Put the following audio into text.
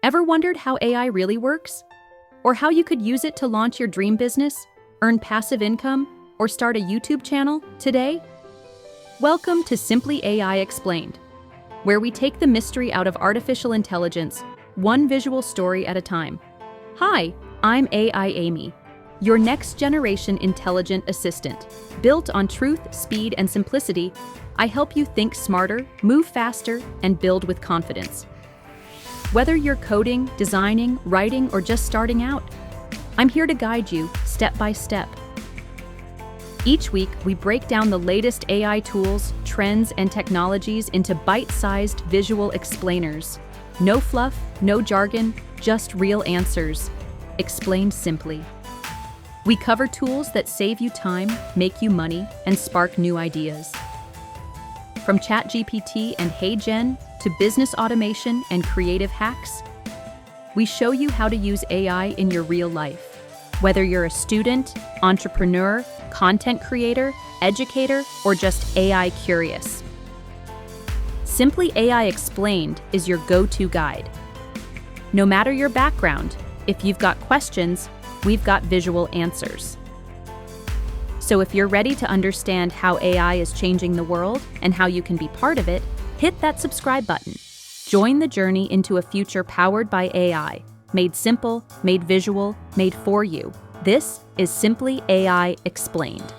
Ever wondered how AI really works? Or how you could use it to launch your dream business, earn passive income, or start a YouTube channel today? Welcome to Simply AI Explained, where we take the mystery out of artificial intelligence, one visual story at a time. Hi, I'm AI Amy, your next generation intelligent assistant. Built on truth, speed, and simplicity, I help you think smarter, move faster, and build with confidence. Whether you're coding, designing, writing, or just starting out, I'm here to guide you step by step. Each week, we break down the latest AI tools, trends, and technologies into bite-sized visual explainers. No fluff, no jargon, just real answers, explained simply. We cover tools that save you time, make you money, and spark new ideas. From ChatGPT and HeyGen to business automation and creative hacks, we show you how to use AI in your real life. Whether you're a student, entrepreneur, content creator, educator, or just AI curious. Simply AI Explained is your go-to guide. No matter your background, if you've got questions, we've got visual answers. So if you're ready to understand how AI is changing the world and how you can be part of it, hit that subscribe button. Join the journey into a future powered by AI, made simple, made visual, made for you. This is Simply AI Explained.